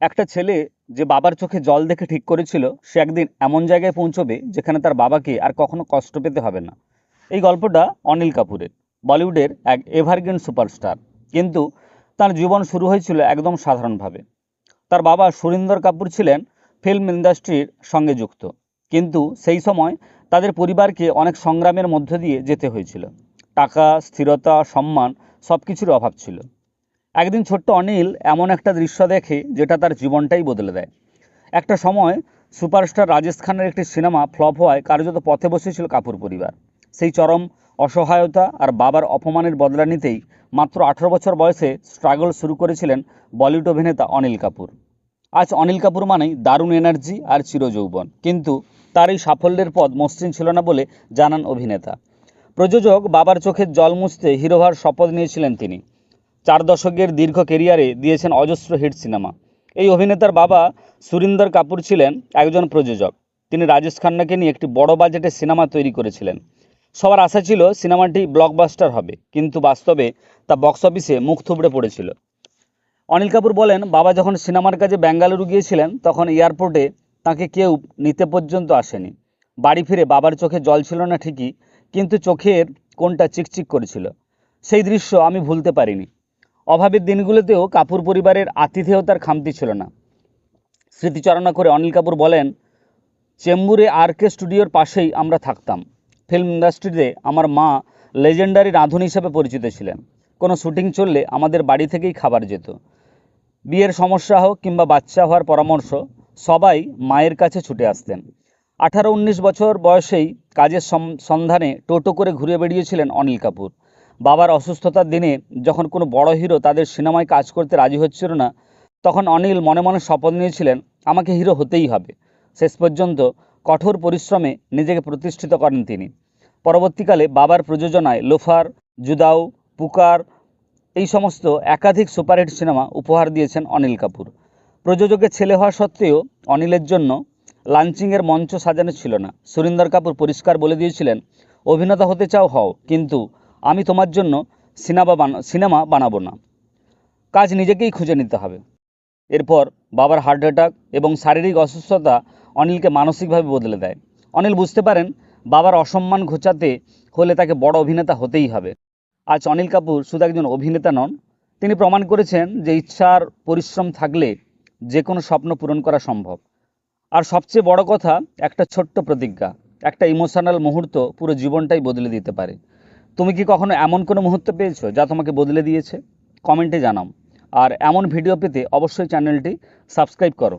একটা ছেলে যে বাবার চোখে জল দেখে ঠিক করেছিল সে একদিন এমন জায়গায় পৌঁছবে যেখানে তার বাবাকে আর কখনো কষ্ট পেতে হবে না। এই গল্পটা অনিল কাপুরের, বলিউডের এক এভারগ্রিন সুপারস্টার। কিন্তু তার জীবন শুরু হয়েছিল একদম সাধারণভাবে। তার বাবা সুরিন্দর কাপুর ছিলেন ফিল্ম ইন্ডাস্ট্রির সঙ্গে যুক্ত, কিন্তু সেই সময় তাদের পরিবারকে অনেক সংগ্রামের মধ্য দিয়ে যেতে হয়েছিল। টাকা, স্থিরতা, সম্মান সব কিছুর অভাব ছিল। একদিন ছোট্ট অনিল এমন একটা দৃশ্য দেখে যেটা তার জীবনটাই বদলে দেয়। একটা সময় সুপারস্টার রাজেশ খানের একটি সিনেমা ফ্লপ হওয়ায় কার্যত পথে বসেছিল কাপুর পরিবার। সেই চরম অসহায়তা আর বাবার অপমানের বদলা নিতেই মাত্র 18 বছর বয়সে স্ট্রাগল শুরু করেছিলেন বলিউড অভিনেতা অনিল কাপুর। আজ অনিল কাপুর মানেই দারুণ এনার্জি আর চিরযৌবন, কিন্তু তার এই সাফল্যের পথ মসৃণ ছিল না বলে জানান অভিনেতা। প্রযোজক বাবার চোখের জল মুছতে হিরো হওয়ার শপথ নিয়েছিলেন তিনি। 4 দশকের দীর্ঘ কেরিয়ারে দিয়েছেন অজস্র হিট সিনেমা। এই অভিনেতার বাবা সুরিন্দর কাপুর ছিলেন একজন প্রযোজক। তিনি রাজেশ খান্নাকে নিয়ে একটি বড় বাজেটের সিনেমা তৈরি করেছিলেন। সবার আশা ছিল সিনেমাটি ব্লকবাস্টার হবে, কিন্তু বাস্তবে তা বক্স অফিসে মুখ থুবড়ে পড়েছিল। অনিল কাপুর বলেন, বাবা যখন সিনেমার কাজে বেঙ্গালুরু গিয়েছিলেন তখন এয়ারপোর্টে তাকে কেউ নিতে পর্যন্ত আসেনি। বাড়ি ফিরে বাবার চোখে জল ছিল না ঠিকই, কিন্তু চোখের কোণটা চিকচিক করেছিল। সেই দৃশ্য আমি ভুলতে পারিনি। অভাবের দিনগুলোতেও কাপুর পরিবারের আতিথেয়তার খামতি ছিল না। স্মৃতিচারণা করে অনিল কাপুর বলেন, চেম্বুরে আরকে স্টুডিওর পাশেই আমরা থাকতাম। ফিল্ম ইন্ডাস্ট্রিতে আমার মা লেজেন্ডারি রাঁধুনি হিসেবে পরিচিত ছিলেন। কোনো শুটিং চললে আমাদের বাড়ি থেকেই খাবার যেত। বিয়ের সমস্যা হোক কিংবা বাচ্চা হওয়ার পরামর্শ, সবাই মায়ের কাছে ছুটে আসতেন। 18-19 বছর বয়সেই কাজের সন্ধানে টোটো করে ঘুরে বেরিয়েছিলেন অনিল কাপুর। বাবার অসুস্থতার দিনে যখন কোনো বড় হিরো তাদের সিনেমায় কাজ করতে রাজি হচ্ছিল না, তখন অনিল মনে মনে শপথ নিয়েছিলেন, আমাকে হিরো হতেই হবে। শেষ পর্যন্ত কঠোর পরিশ্রমে নিজেকে প্রতিষ্ঠিত করেন তিনি। পরবর্তীকালে বাবার প্রযোজনায় লোফার, জুদাও, পুকার এই সমস্ত একাধিক সুপারহিট সিনেমা উপহার দিয়েছেন অনিল কাপুর। প্রযোজকের ছেলে হওয়া সত্ত্বেও অনিলের জন্য লঞ্চিংয়ের মঞ্চ সাজানো ছিল না। সুরিন্দর কাপুর পরিষ্কার বলে দিয়েছিলেন, অভিনেতা হতে চাও হও, কিন্তু আমি তোমার জন্য সিনেমা বানাবো না। কাজ নিজেকেই খুঁজে নিতে হবে। এরপর বাবার হার্ট অ্যাটাক এবং শারীরিক অসুস্থতা অনিলকে মানসিকভাবে বদলে দেয়। অনিল বুঝতে পারেন বাবার অসম্মান ঘোচাতে হলে তাকে বড় অভিনেতা হতেই হবে। আজ অনিল কাপুর শুধু একজন অভিনেতা নন, তিনি প্রমাণ করেছেন যে ইচ্ছার পরিশ্রম থাকলে যে কোনো স্বপ্ন পূরণ করা সম্ভব। আর সবচেয়ে বড় কথা, একটা ছোট্ট প্রতিজ্ঞা, একটা ইমোশনাল মুহূর্ত পুরো জীবনটাই বদলে দিতে পারে। তুমি কি কখনো এমন কোনো মুহূর্ত পেয়েছো যা তোমাকে বদলে দিয়েছে? কমেন্টে জানাও। আর এমন ভিডিও পেতে অবশ্যই চ্যানেলটি সাবস্ক্রাইব করো।